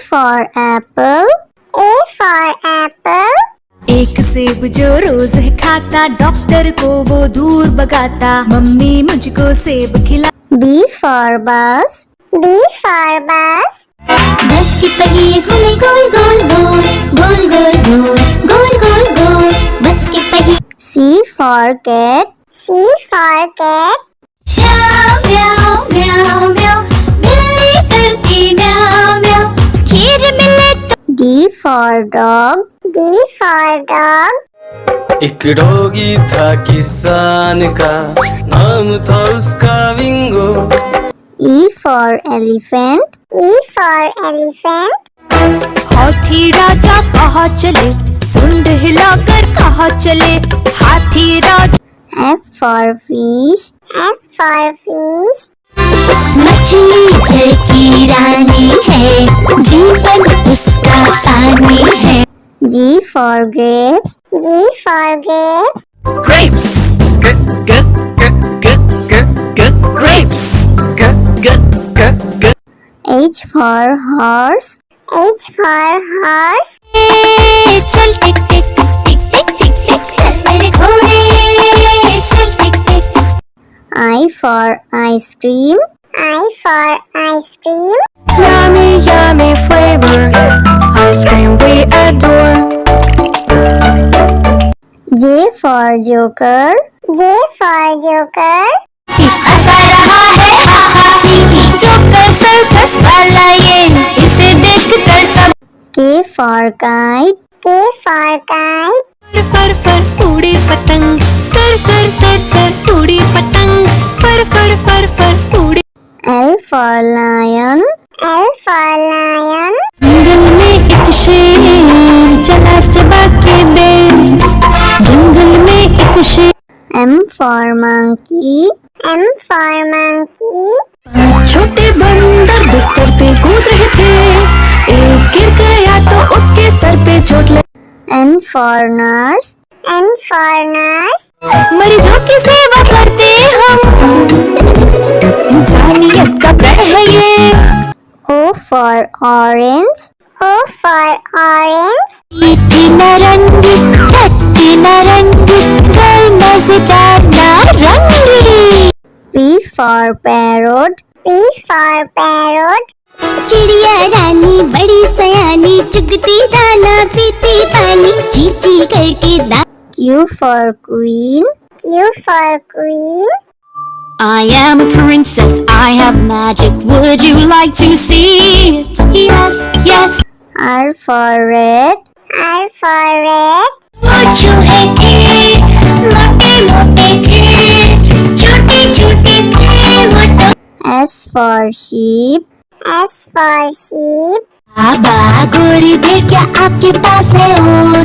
for apple. A for apple. एक सेब जो रोज है खाता, डॉक्टर को वो दूर भगाता, मम्मी मुझको सेब खिला। B for bus. B for bus. बस के पहिए घूमे गोल गोल गोल, गोल गोल गोल, गोल गोल गोल, बस के पहिए। C for cat. C for cat. म्याऊ म्याऊ म्याऊ म्याऊ, बिल्ली करती म्याऊ म्याऊ, खीर मिले तो। D for dog. D for dog. एक डॉगी था किसान का, नाम था उसका विंगो। E for elephant. E for elephant. हाथी राजा कहाँ चले, सुंड हिलाकर कहाँ चले, हाथी राजा। F for fish. F for fish. मछली जल की रानी है, जीवन उसका पानी है। G for grapes. G for grapes. Grapes. Grapes. H for horse. H for horse. चल टिक टिक टिक टिक टिक टिक चल मेरे घोड़े, चल टिक टिक। I for ice cream. I for ice cream. Yummy, yummy flavor, ice cream we adore. J for joker. J for joker. हंसा रहा है हा हा ही ही, joker circus वाला ये, इसे देखकर सब। K for kite. K for kite. फर फर उड़ी पतंग, सर सर सर सर उड़ी पतंग, फर फर फर फर उड़ी। L for lion. L for lion. जंगल में एक शेर चला चबा के दे, जंगल में एक शेर। M for monkey. M for monkey. छोटे बंदर बिस्तर पे कूद रहे थे, एक गिर गया तो उसके सर पे चोट लगी। N for nurse. N for nurse. मरीजों की सेवा करते हम, इंसानियत का प्रण है ये। O for orange. O for orange. मीठी नारंगी, खट्टी नारंगी, कल मजेदार नारंगी। P for parrot. P for parrot. चिड़िया रानी बड़ी सयानी, चुगती दाना पीती पानी, ची ची करके दा। Q for queen. Q for queen. I am a princess, I have magic, would you like to see it? Yes, yes. R for red. R for red. Would you hate it? मोटे मोटे थे, छोटे छोटे थे वो तो। S for sheep. S for sheep. बाबा गोरी भेड़िया आपके पास है और,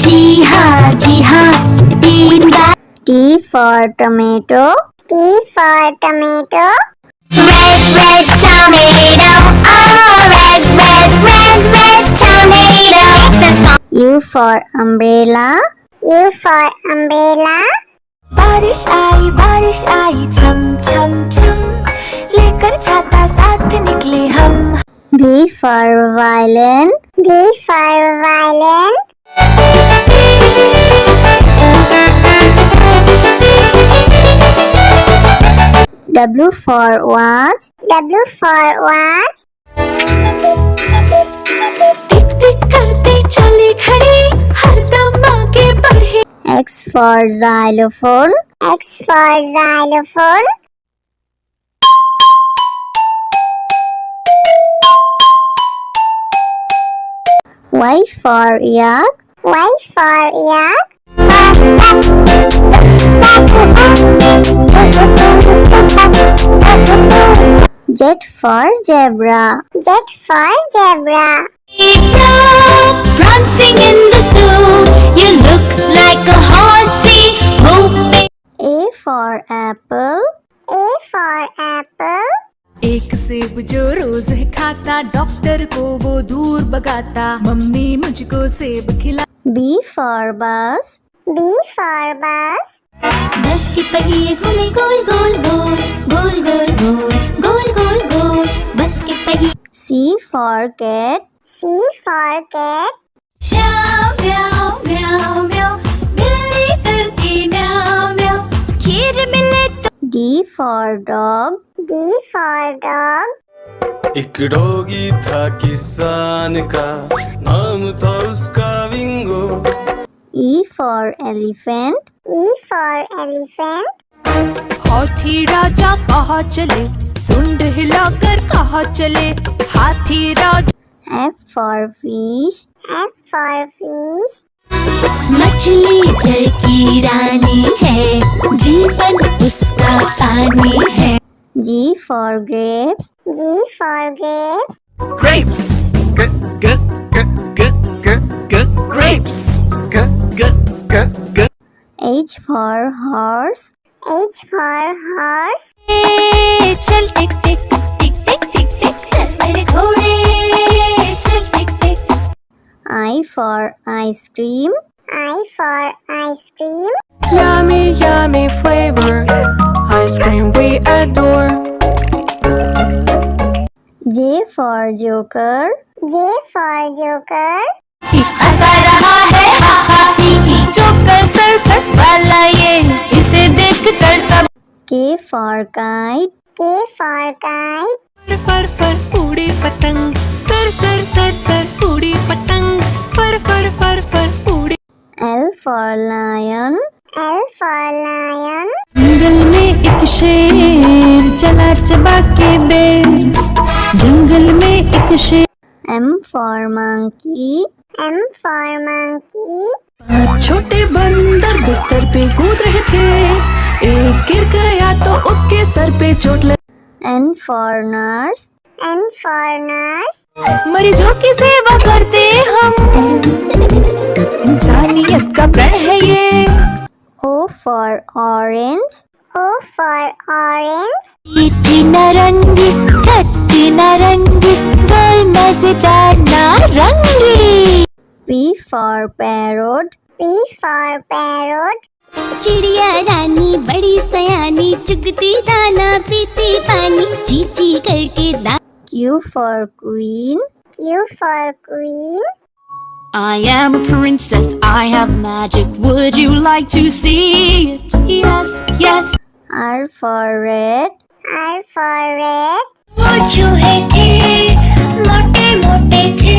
जी हाँ 3 बार। T for tomato. T for tomato. Red red tomato, oh red red red red tomato. Let's go. U for umbrella. U for umbrella. बारिश आई छम छम छम, लेकर छाता साथ निकले हम। V for violin. V for violin. W for watch. W for watch. टिक टिक करते चली घड़ी, हरदम आगे बढ़े। X for xylophone. X for xylophone. Y for yak. Y for yak. Z for zebra. Z for zebra. Prancing in the zoo, you look like a horsey, hoping. A for apple. A for apple. एक सेब जो रोज है खाता, doctor को वो दूर भगाता, mummy मुझको सेब खिला। B for bus. B for bus. बस के पहिए घूमे गोल गोल गोल, गोल गोल गोल, गोल गोल गोल, बस के पहिए। C for cat. C for cat. म्याऊ म्याऊ म्याऊ म्याऊ बिल्ली करती म्याऊ म्याऊ खीर मिले तो D for dog. D for dog. एक डॉगी था किसान का, नाम था उसका विंगो। E for elephant. E for elephant. हाथी राजा कहाँ चले सुंड हिलाकर कहाँ चले हाथी राजा F for fish. F for fish. मछली जल की रानी है जीवन उसका पानी है G for grapes. G for grapes. Grapes. Grapes. H for horse. H for horse. चल टिक टिक टिक टिक टिक टिक चल मेरे घोड़े चल टिक टिक I for ice cream. I for ice cream. Yummy yummy flavor ice cream we adore J for joker. J for joker. हंसा रहा है हा हा ही ही joker circus वाला ये इसे देख कर सब K for kite. K for kite. फर फर उड़ी पतंग सर सर सर सर उड़ी पतंग फर फर फर फर उड़ी L for lion. L for lion. जंगल में एक शेर चला चबा के बेर जंगल में एक शेर M for monkey. M for monkey. छोटे बंदर बिस्तर पे कूद रहे थे एक गिर गया तो उसके सर पे चोट लगी N for nurse. N for nurse. मरीजों की सेवा करते हम इंसानियत का प्रण है ये O for orange. O for orange. मीठी नारंगी खट्टी नारंगी गोल मजेदार नारंगी P for parrot. P for parrot. चिड़िया रानी बड़ी सयानी चुगती दाना पीती पानी चीची करके दाना Q for queen. Q for queen. I am a princess, I have magic. Would you like to see it? Yes, yes. R for red. R for red. वो चूहे थे मोटे मोटे थे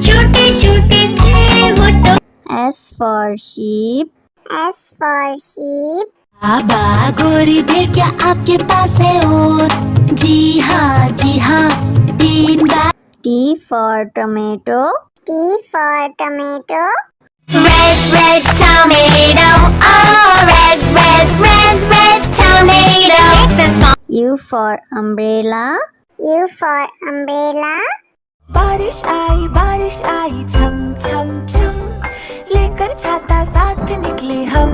छोटे छोटे थे वो तो S for sheep. S for sheep. बाबा गोरी भेड़ क्या आपके पास है और जी हाँ 3 बार T for tomato. T for tomato. Red, red tomato. Oh, red, red, red, red tomato. This U for umbrella. U for umbrella. बारिश आई छम छम छम लेकर छाता साथ निकले हम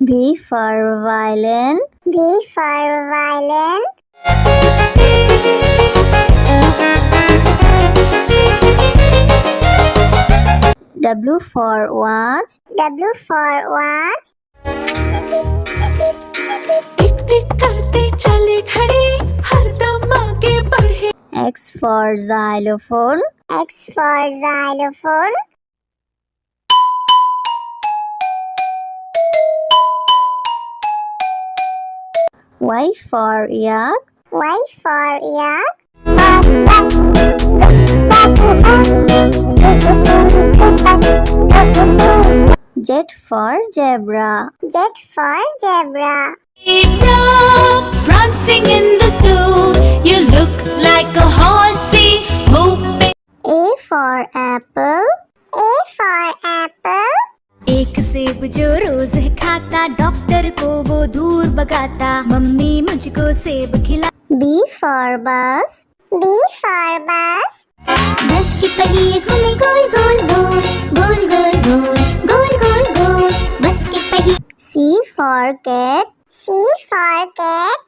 V for violin. V for violin. W for watch. W for watch. टिक टिक करते चले खड़े हरदम आगे बढ़े X for xylophone. X for xylophone. Y for yak. Y for yak. Z for zebra. Z for zebra. Zebra prancing in the zoo. You look like a horsey moving. A for apple. A for apple. एक सेब जो रोज खाता doctor को वो दूर भगाता mummy मुझको सेब खिला B for bus. B for bus. बस की पहिए घूमे गोल गोल गोल गोल गोल गोल गोल गोल गोल बस की पहिए C for cat. C for cat.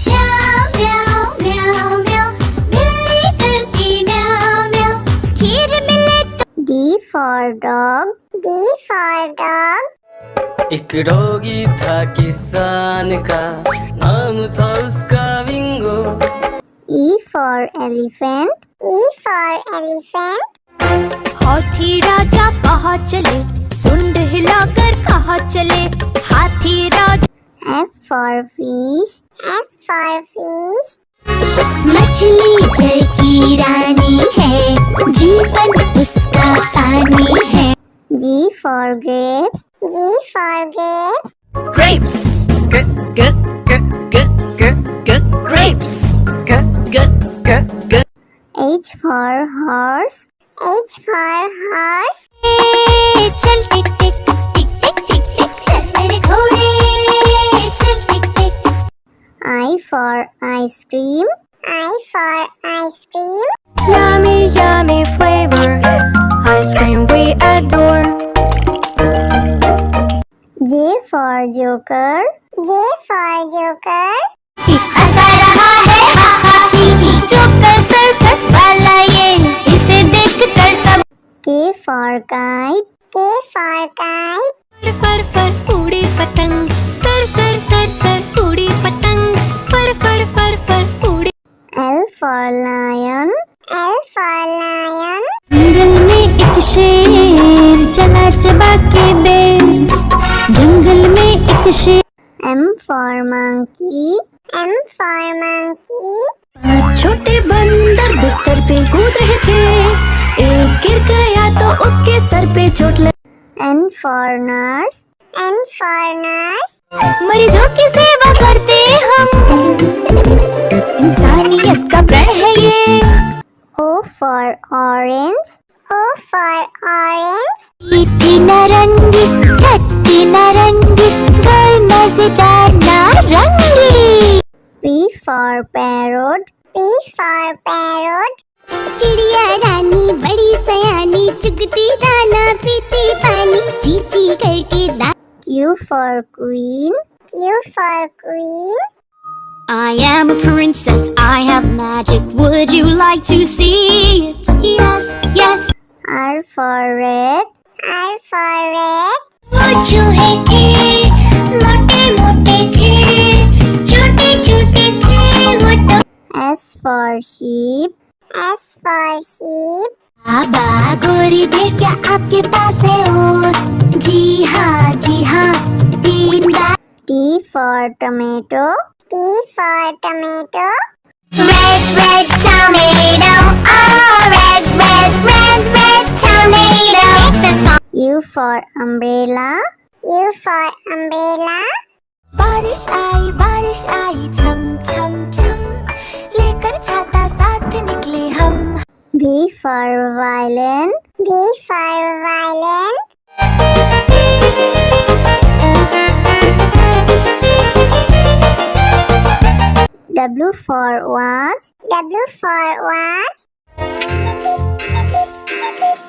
म्याऊ म्याऊ म्याऊ म्याऊ बिल्ली करती म्याऊ म्याऊ खीर मिले तो D for dog. D for dog. एक डॉगी था किसान का, नाम था उसका विंगो। E for elephant. E for elephant. हाथी राजा कहाँ चले, सुंड हिलाकर कहाँ चले, हाथी राजा। F for fish. F for fish. मछली जल की रानी है, जीवन उसका पानी है। G for grapes. G for grapes. Grapes. Grapes. H for horse. H for horse. चल टिक टिक टिक टिक टिक टिक चल मेरे घोड़े, चल टिक टिक। I for ice cream. I for ice cream. Yummy, yummy flavor, ice cream we adore. J for joker. J for joker. हंसा रहा है हा हा ही ही, joker circus वाला ये, इसे देख कर सब। K for kite. K for kite. फर फर उड़ी पतंग, सर सर सर सर उड़ी पतंग, फर फर फर फर उड़ी। L for lion. L for lion. जंगल में एक शेर चला चबा के बेर, जंगल में एक शेर। M for monkey. M for monkey. छोटे बंदर बिस्तर पे कूद रहे थे, एक गिर गया तो उसके सर पे चोट लगी। N for nurse. N for nurse. मरीजों की सेवा करते हम, इंसानियत का प्रण है ये। O for orange. O for orange. मीठी नारंगी, खट्टी नारंगी, गोल मजेदार नारंगी। P for parrot. P for parrot. चिड़िया रानी बड़ी सयानी, चुगती दाना पीती पानी, चींची करके दा। Q for queen. Q for queen. I am a princess, I have magic. Would you like to see it? Yes, yes. R for red. R for red. वो चूहे थे, मोटे मोटे थे, छोटे छोटे थे वो तो। S for sheep. S for sheep. बाबा गोरी भेड़िया आपके पास है और, जी हाँ 3 बार। T for tomato. T for tomato. Red, red tomato, oh red, red, red, red tomato. That's my U for umbrella. U for umbrella. बारिश आई छम छम छम, लेकर छाता साथ निकले हम। V for violin. V for violin. W for watch. W for watch.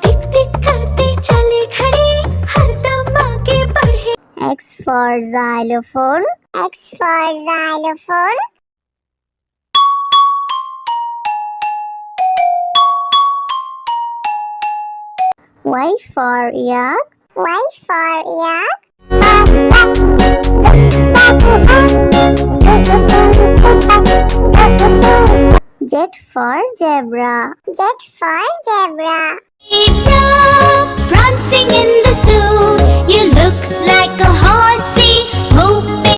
टिक टिक करते चले खड़े, हरदम आगे बढ़े। X for xylophone. X for xylophone. Y for yak. Y for yak. Z for zebra. Z for zebra. prancing in the zoo. You look like a horse.